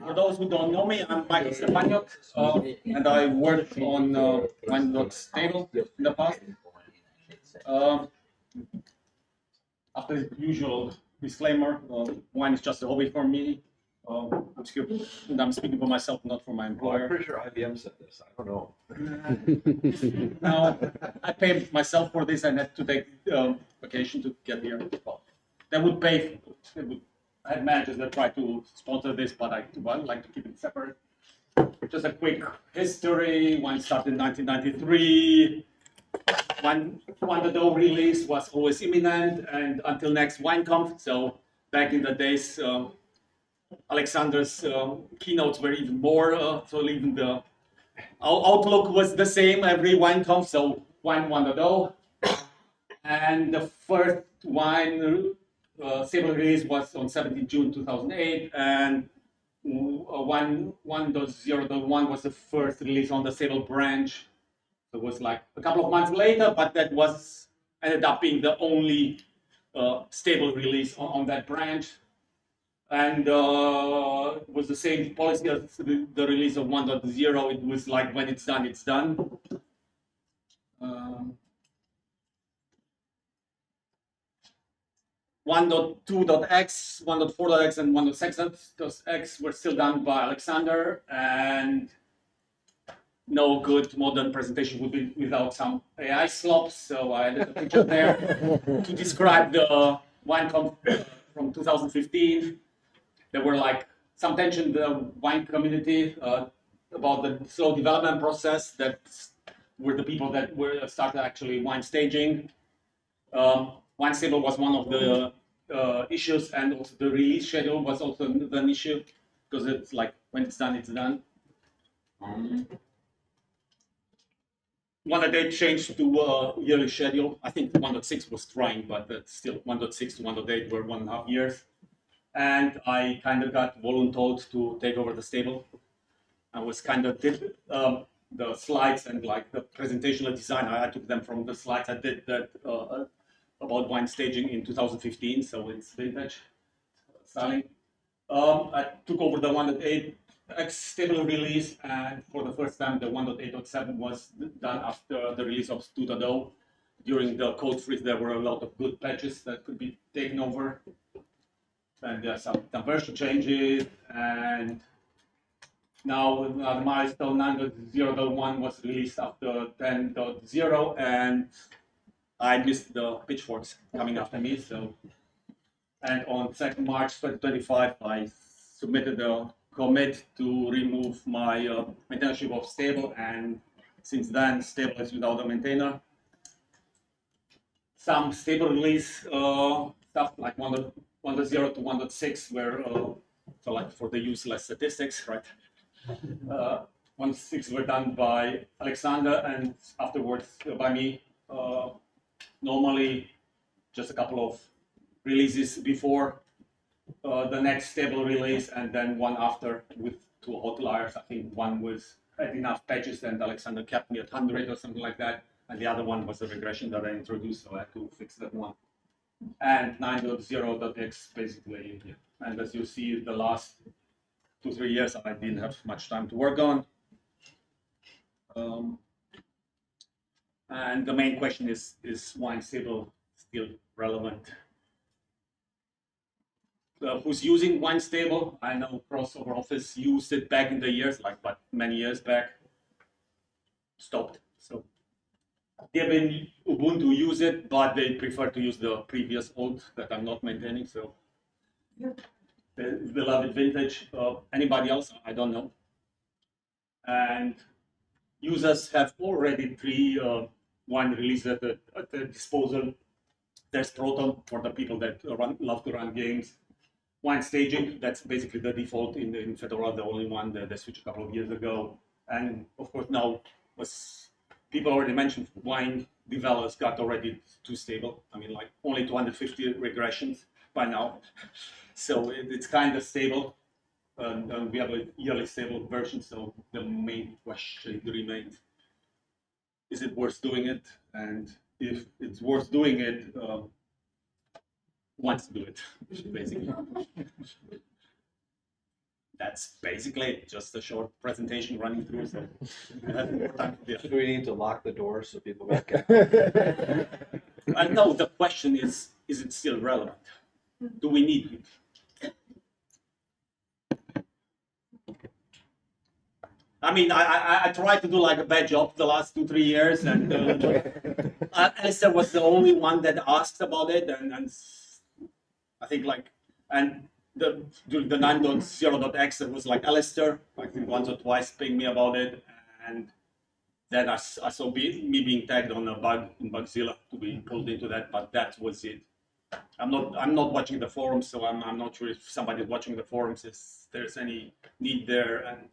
For those who don't know me, I'm Michael Stefaniuc, and I worked on WineConf table in the past. Um, After the usual disclaimer, wine is just a hobby for me. I'm speaking for myself, not for my employer. I'm pretty sure IBM said this. I don't know. No, I pay myself for this and had to take vacation to get here. Well, they would pay. I had managers that tried to sponsor this, but I like to keep it separate. Just a quick history. Wine started in 1993. When the Doe release was always imminent, and until next WineConf. So back in the days, Alexander's keynotes were even more. So even the our outlook was the same every WineConf. So wine won the Doe, and the first wine stable release was on 17 June 2008, and 1.0.1 was the first release on the stable branch. So it was like a couple of months later, but that was ended up being the only stable release on that branch. And it was the same policy as the release of 1.0. It was like when it's done, it's done. 1.2.x, 1.4.x, and 1.6.x were still done by Alexander, and no good modern presentation would be without some AI slops. So I added a picture there to describe the WineConf from 2015. There were like some tension in the wine community about the slow development process. That were the people that were started actually wine staging. Wine stable was one of the issues, and also the release schedule was also an issue because it's like when it's done, it's done. 1.8 changed to yearly schedule. I think 1.6 was trying, but still 1.6 to 1.8 were 1.5 years. And I kind of got voluntold to take over the stable. I was kind of did the slides and like the presentational design. I took them from the slides I did that about wine staging in 2015, so it's vintage styling. I took over the 1.8 X stable release, and for the first time, the 1.8.7 was done after the release of 2.0. During the cold freeze, there were a lot of good patches that could be taken over, and there are some version changes. And now the milestone 9.0.1 was released after 10.0, and I missed the pitchforks coming after me. So, and on 2nd March 2025, I submitted a commit to remove my maintainership of stable, and since then, stable is without a maintainer. Some stable release stuff like 1.0 to 1.6 were so like for the useless statistics, right? 1.6 were done by Alexander, and afterwards by me. Normally, just a couple of releases before the next stable release, and then one after with 2 outliers. I think one was had enough patches, and Alexander kept me at 100 or something like that, and the other one was a regression that I introduced, so I had to fix that one. And 9.0.x basically, yeah. And as you see, the last 2-3 years I didn't have much time to work on. And the main question is wine stable still relevant? Who's using wine stable? I know Crossover Office used it back in the years, like but many years back, stopped. So Debian, Ubuntu use it, but they prefer to use the previous old that I'm not maintaining. So the beloved vintage. Anybody else? I don't know. And users have already 3 wine releases at their disposal. There's Proton for the people that love to run games. Wine staging, that's basically the default in Fedora, the only one that they switched a couple of years ago. And of course now, was people already mentioned, wine developers got already too stable. I mean, like only 250 regressions by now. So it's kind of stable. And we have a yearly stable version. So the main question remains, is it worth doing it? And if it's worth doing it, wants to do it, basically. that's basically just a short presentation running through. So we have more time for Do the. we need to lock the door so people don't get out? I know the question is it still relevant? Do we need it? I mean, I tried to do like a bad job the last 2-3 years, and Alistair was the only one that asked about it, and I think like and during the 9.0.x it was like Alistair, I think once or twice pinged me about it, and then I saw me being tagged on a bug in Bugzilla to be pulled into that, but that was it. I'm not watching the forums, so I'm not sure if somebody's watching the forums if there's any need there. And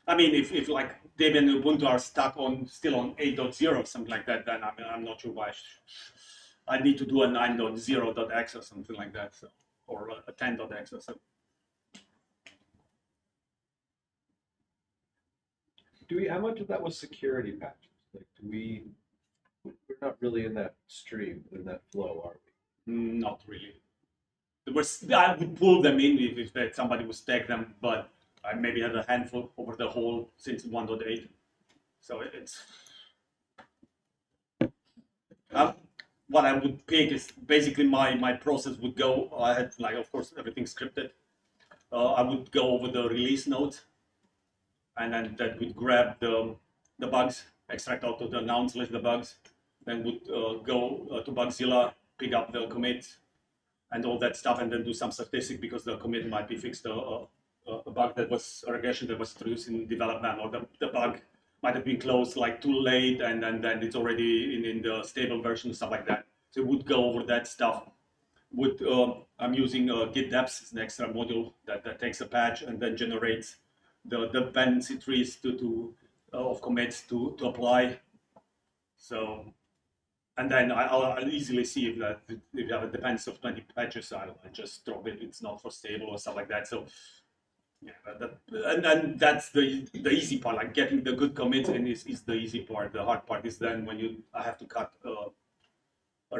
I mean, if like Debian and Ubuntu are stuck on still on 8.0 or something like that, then I'm not sure why I need to do a 9.0.x or something like that, so, or a 10.x or something. How much of that was security patches? Like, we're not really in that stream, in that flow, are we? Not really. I would pull them in if somebody would tag them, but I maybe had a handful over the whole since 1.8. So it's what I would pick is basically my process would go. I had like of course everything scripted. I would go over the release notes, and then that would grab the bugs, extract out of the announce list the bugs, then would go to Bugzilla, pick up the commit and all that stuff, and then do some statistic because the commit might be fixed a bug that was a regression that was introduced in development, or the bug might have been closed like too late, and then it's already in the stable version, stuff like that. So it would go over that stuff. I'm using Git Depths, it's an extra module that takes a patch and then generates the dependency trees of commits to apply. So, and then I'll easily see if you have a dependency of 20 patches, I just drop it. It's not for stable or stuff like that. So, yeah, and that's the easy part. Like getting the good commits in is the easy part. The hard part is then when I have to cut a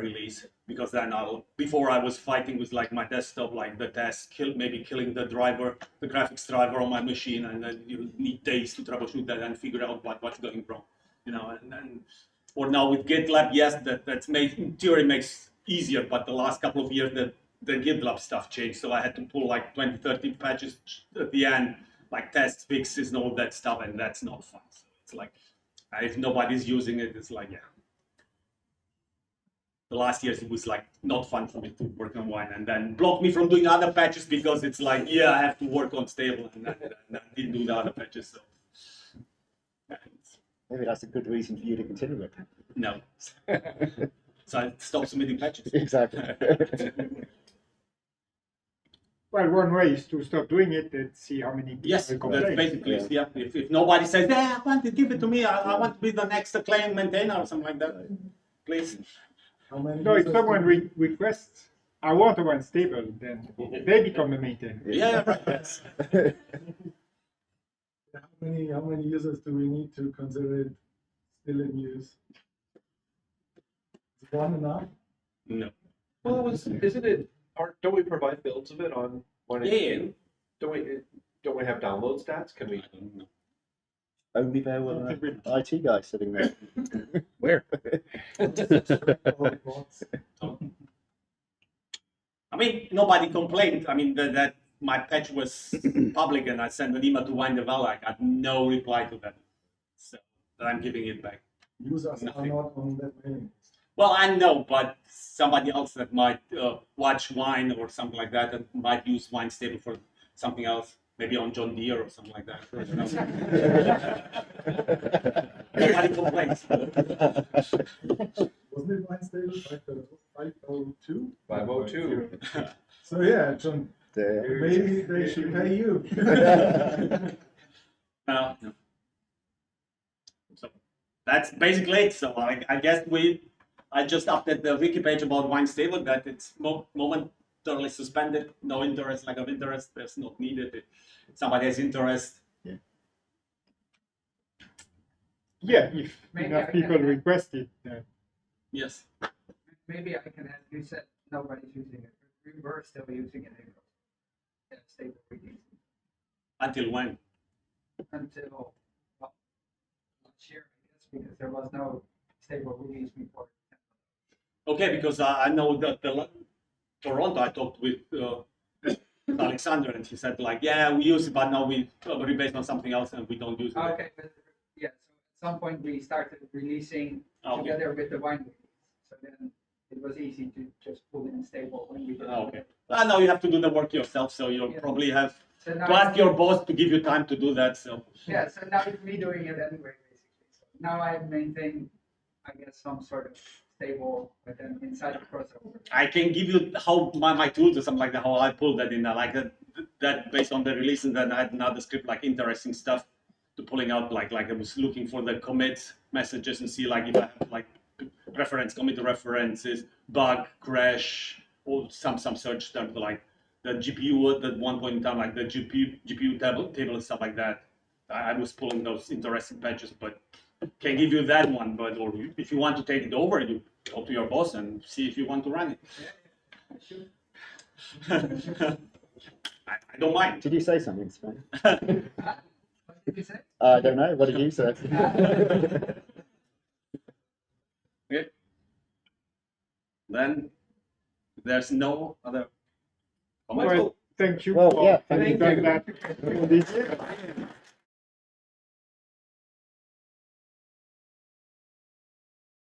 release, because then before I was fighting with like my desktop, like the test maybe killing the graphics driver on my machine, and then you need days to troubleshoot that and figure out what's going wrong, and or now with GitLab, yes, that's made in theory makes easier, but the last couple of years the GitLab stuff changed, so I had to pull like 20-30 patches at the end, like test fixes and all that stuff, and that's not fun. So it's like if nobody's using it, it's like, yeah. The last years it was like not fun for me to work on wine, and then blocked me from doing other patches because it's like, yeah, I have to work on stable, and I didn't do the other patches. So maybe that's a good reason for you to continue it. No. So I stopped submitting patches. Exactly. Well, one way is to stop doing it and see how many people Yes, complain. that's basically, yeah. If nobody says, yeah, I want to give it to me, I want to be the next acclaimed maintainer or something like that, please. No, if someone requests, I want a one stable, then they become the maintainer. Yeah, right. Yes. How many users do we need to consider it still in use? Is one enough? No. Well, isn't it? Don't we provide builds of it on one? Yeah. Don't we have download stats? Can we? I don't know. Only there were IT guys sitting there. Where? I mean, nobody complained. I mean, that my patch was public, and I sent an email to WineConf. I got no reply to that, so I'm giving it back. Users are Nothing. not on that mailing list. Well, I know, but somebody else that might watch Wine or something like that, and might use Wine Stable for something else, maybe on John Deere or something like that. I don't know. Nobody complains. Wasn't it WineStable 502? 502. So yeah, John, maybe they should pay you. No. So that's basically it. So I guess I just updated the wiki page about Wine Stable that it's momentarily suspended. No interest, lack of interest. There's not needed. If somebody has interest. Yeah, if Maybe enough I people can- request it, then Yes. Maybe I can add, you said nobody's using it. We were still using it in stable wiki. Until when? until well, last year, I guess, because there was no stable release before. Okay, because I know that Toronto, I talked with Alexander, and he said like, yeah, we use it, but now we rebase on something else, and we don't use it. Okay, but yeah, so at some point we started releasing Okay. together with the wine release. So then it was easy to just pull in stable when we did. Okay. Now you have to do the work yourself, so you'll Yeah. probably have So to now ask your boss to give you time to do that. So yeah, so now it's me doing it anyway, basically. So now I maintain, I guess, some sort of stable, but then inside the crossover. I can give you how my tools or something like that, how I pull that in, like that based on the release, and then I had another script like interesting stuff to pulling out, like I was looking for the commit messages and see like if I have like commit references, bug, crash, or some search terms like the GPU at one point in time, like the GPU table and stuff like that. I was pulling those interesting patches, but can give you that one. But or if you want to take it over, you go to your boss and see if you want to run it. I don't mind. Did you say something, Sven? What did you say? I don't know. What did you say? Okay. Then there's no other comments. Well, thank you Well, for yeah, having thank done you. that for this year.